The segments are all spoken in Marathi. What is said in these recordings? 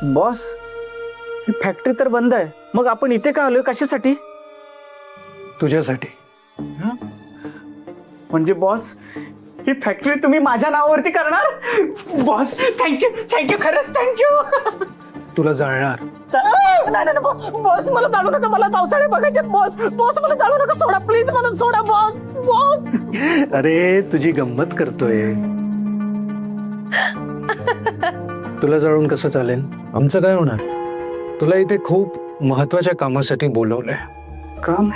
बॉस, ही फॅक्टरी तर बंद आहे, मग आपण इथे का आलोय, कशासाठी? तुझ्यासाठी. म्हणजे बॉस, ही फॅक्टरी तुम्ही माझ्या नावावरती करणार? बॉस, थँक्यू थँक्यू, खरंच थँक्यू. तुला जाळणार. नाही नाही बॉस, बॉस मला जाळू नका, मला पावसाळे बघायचे. बॉस बॉस मला जाळू नका, सोडा प्लीज, मला सोडा बॉस. बॉस अरे तुझी गंमत करतोय. तुला जाळून कसं चालेल? आमचं काय होणार? तुला इथे खूप महत्वाच्या कामासाठी बोलवलंय. काम?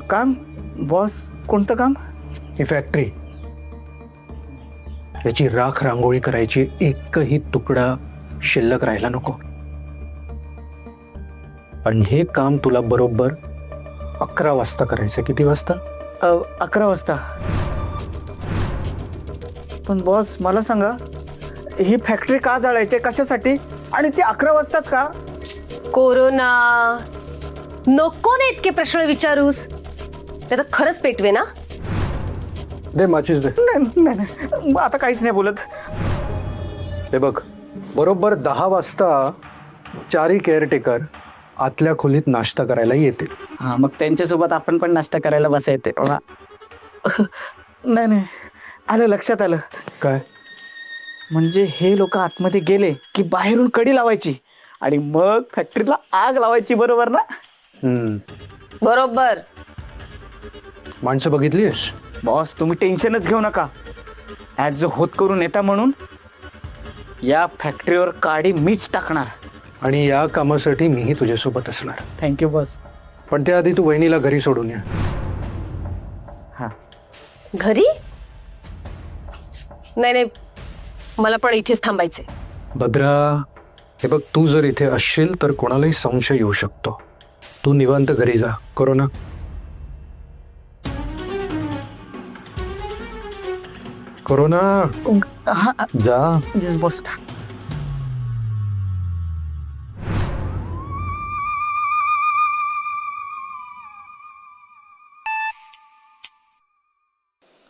काम बॉस, कोणतं काम? ही फॅक्टरी, याची राख रांगोळी करायची एकही तुकडा शिल्लक राहायला नको. आणि हे काम तुला बरोबर 11 वाजता करायचं. किती वाजता? 11 वाजता. पण बॉस मला सांगा, ही फॅक्टरी का जाळायची, कशासाठी, आणि ती 11 वाजताच का? कोरोना. नको ना इतके प्रश्न विचारूस, ते तर खरंच पेटवे ना. दे माचीस दे. नाही नाही नाही, आता काहीच नाही बोलत. हे बघ, बरोबर 10 वाजता 4 केअरटेकर आतल्या खोलीत नाश्ता करायला येतील. हा, मग त्यांच्यासोबत आपण पण नाश्ता करायला बसायचे. नाही नाही, आलं लक्षात आलं. काय? म्हणजे हे लोक आतमध्ये गेले की बाहेरून कडी लावायची आणि मग फॅक्टरीला आग लावायची, बरोबर ना? बरोबर. माणसं बघितलीस? बॉस, तुम्ही टेन्शनच घेऊ नका. ॲज अ होत करून येता म्हणून या फॅक्टरीवर काडी मीच टाकणार. आणि या कामासाठी मीही तुझ्यासोबत असणार. Thank you boss. पण त्याआधी तू वहिनीला घरी सोडून ये. हां. घरी? नाही नाही, मला पण इथेच थांबायचे. भद्रा, हे बघ, तू जर इथे असशील तर कोणालाही संशय येऊ शकतो. तू निवांत घरी जा. कोरोना. कोरोना, हां जा. Yes boss.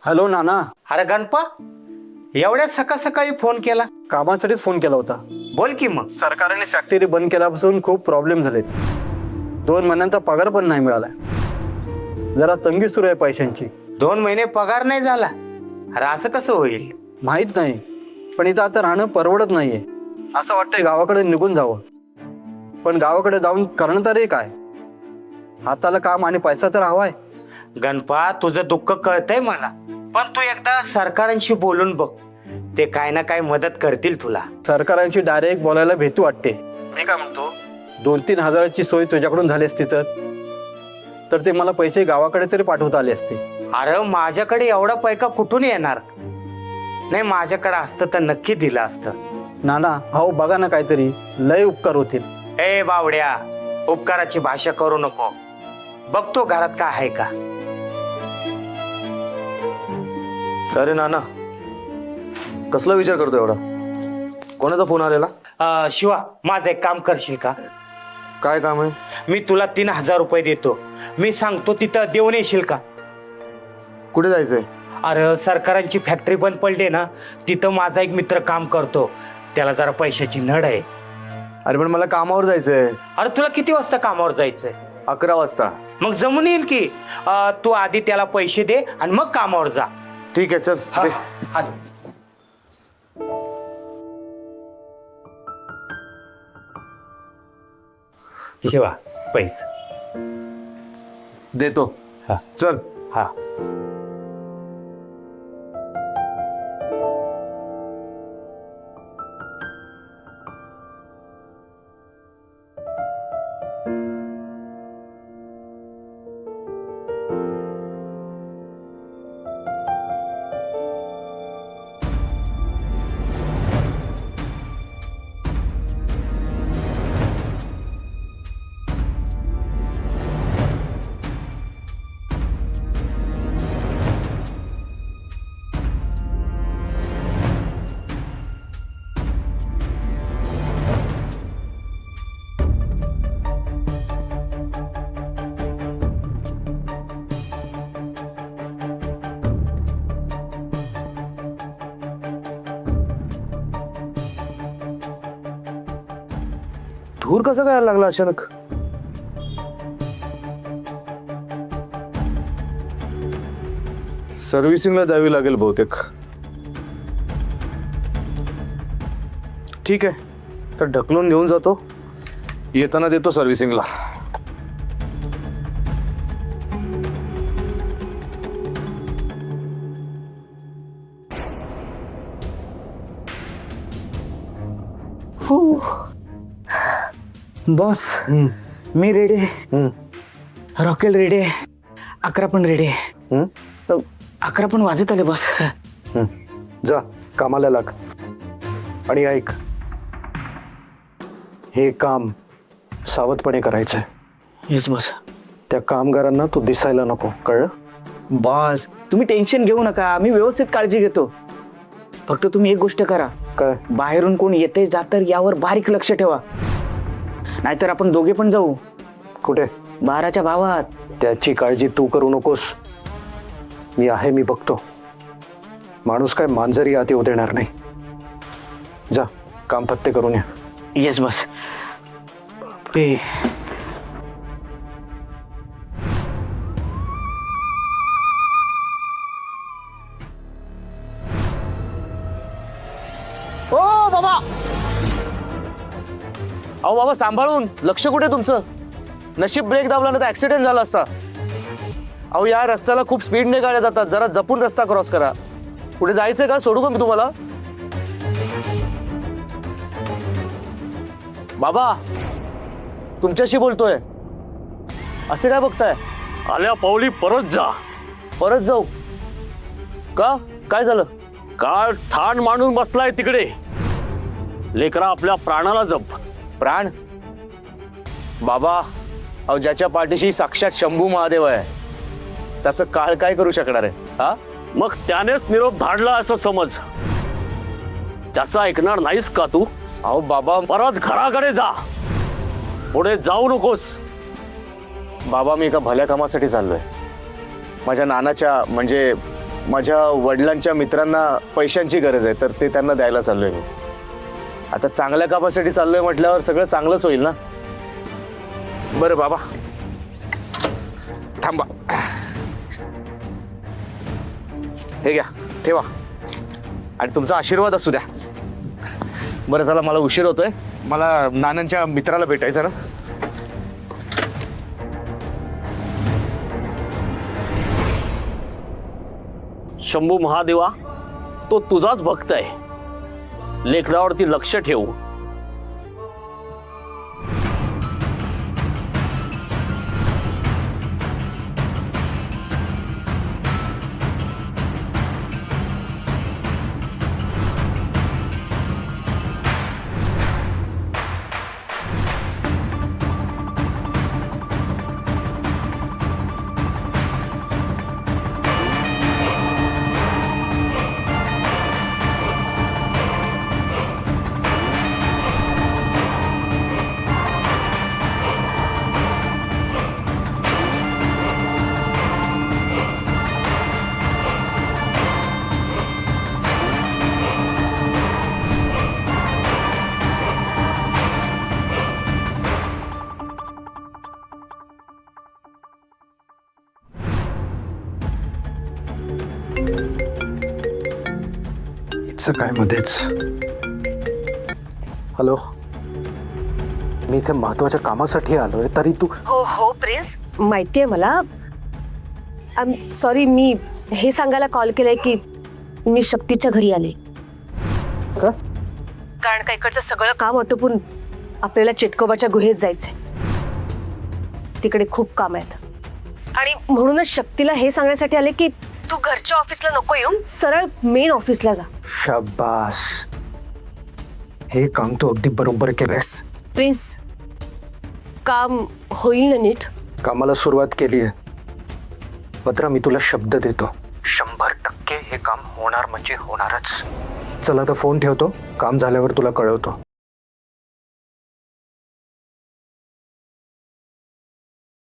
हॅलो नाना. अरे गणपा, एवढ्या सकाळ सकाळी फोन केला? कामासाठीच फोन केला होता. बोल की मग. सरकारने फॅक्टरी बंद केल्यापासून खूप प्रॉब्लेम झालेत. 2 महिन्यांचा पगार पण नाही मिळाला. जरा तंगी सुरू आहे पैशांची. 2 महिने पगार नाही झाला? अरे असं कसं होईल? माहित नाही, पण इथं आता राहणं परवडत नाहीये. असं वाटतंय गावाकडे निघून जावं. पण गावाकडे जाऊन करणं तरी काय? हाताला काम आणि पैसा तर हवाय. गणपा, तुझं दुःख कळतंय मला, पण तू एकदा सरकारांशी बोलून बघ. ते काय ना काय मदत करतील तुला. सरकारांची डायरेक्ट बोलायला भीती वाटते. मी काय म्हणतो, 2-3 हजाराची सोय तुझ्याकडून झाली असती तर ते मला पैसे गावाकडे तरी पाठवता आले असते. अरे माझ्याकडे एवढा पैका कुठून येणार? नाही, माझ्याकडे असतं तर नक्की दिलं असतं. नाना, अहो बघा ना, काहीतरी लय उपकार होतील. ए बावड्या, उपकाराची भाषा करू नको. बघतो घरात काय आहे का. अरे नाना, कसला विचार करतो एवढा? कोणाचा फोन आलेला? शिवा, माझं एक काम करशील का? काय काम आहे? मी तुला 3,000 रुपये देतो. मी सांगतो तिथं देऊन येशील का? कुठे जायचंय? अरे सरकारांची फॅक्टरी बंद पडली ना, तिथं माझा एक मित्र काम करतो. त्याला जरा पैशाची नड आहे. अरे पण मला कामावर जायचंय. अरे तुला किती वाजता कामावर जायचंय? 11 वाजता. मग जमून येईल की. तू आधी त्याला पैसे दे आणि मग कामावर जा. ठीक आहे, चल दे. शिवा, पैसे. देतो. हा. चल. हा. धूर कसा काय यायला लागला अचानक? सर्व्हिसिंगला द्यावी लागेल बहुतेक. ठीक आहे, तर ढकलून घेऊन जातो, येताना देतो सर्व्हिसिंगला. बॉस मी रेडी आहे. रॉकेल रेडी आहे. 11 पण रेडी आहे. 11 पण वाजत आले बॉस. जा कामाला लाग. आणि ऐक, हे काम सावधपणे करायचंय. Yes boss. त्या कामगारांना तू दिसायला नको, कळलं? बॉस तुम्ही टेन्शन घेऊ नका, मी व्यवस्थित काळजी घेतो. फक्त तुम्ही एक गोष्ट करा, काय? बाहेरून कोण येते जातर यावर बारीक लक्ष ठेवा, नाहीतर आपण दोघे पण जाऊ कुठे? बाराच्या भावात. त्याची काळजी तू करू नकोस, मी आहे, मी बघतो. माणूस काय मांजरी आत येऊ देणार नाही. जा काम पत्ते करून या. Yes boss. बापरे. ओ बाबा, अहो बाबा सांभाळून, लक्ष कुठे तुमचं? नशीब ब्रेक दाबला ना तर ऍक्सिडेंट झाला असता. अहो या रस्त्याला खूप स्पीडने गाड्या जातात, जरा जपून रस्ता क्रॉस करा. कुठे जायचंय का? सोडू का मी तुम्हाला? बाबा तुमच्याशी बोलतोय, असे काय बघताय? आल्या पावली परत जा. परत जाऊ का? काय झालं? काय ठाण मांडून बसलाय तिकडे? लेकरा आपल्या प्राणाला जप. प्राण? बाबा अहो ज्याच्या पाठीशी साक्षात शंभू महादेव आहे, त्याचं काळ काय करू शकणार आहे? हा, मग त्यानेच निरोप धाडला असं समज. त्याचा ऐकणार नाहीस का तू? अहो बाबा, परत घराकडे जा, पुढे जाऊ नकोस. बाबा मी एका भल्या कामासाठी चाललोय. माझ्या नानाच्या म्हणजे माझ्या वडिलांच्या मित्रांना पैशांची गरज आहे, तर ते त्यांना द्यायला चाललोय मी. आता चांगल्या कामासाठी चाललोय म्हटल्यावर सगळं चांगलंच होईल ना. बरं बाबा थांबा, हे घ्या ठेवा, आणि तुमचा आशीर्वाद असू द्या. बरं झालं, मला उशीर होतोय, मला नानांच्या मित्राला भेटायचं ना. शंभू महादेवा, तो तुझाच भक्त आहे. लेकरावरती लक्ष ठेव. इथचं काय मध्येच? हॅलो, मी इथे महत्वाच्या कामासाठी आलोय, तरी तू? हो हो प्रिन्स, माहितीये मला. आय एम सॉरी, मी हे सांगायला कॉल केलाय की मी शक्तीच्या घरी आले. का? कारण का इकडचं सगळं काम आटोपून आपल्याला चिटकोबाच्या गुहेत जायचंय. तिकडे खूप काम आहेत आणि म्हणूनच शक्तीला हे सांगण्यासाठी आले की तू घरच्या ऑफिसला नको येऊन सरळ मेन ऑफिसला जा. शाबास, हे काम तू अगदी बरोबर केलंस. प्रिन्स, काम होईल ना नीट? कामाला सुरुवात केली आहे. पत्रा, मी तुला शब्द देतो, 100% हे काम होणार म्हणजे होणारच. चला आता फोन ठेवतो, काम झाल्यावर तुला कळवतो.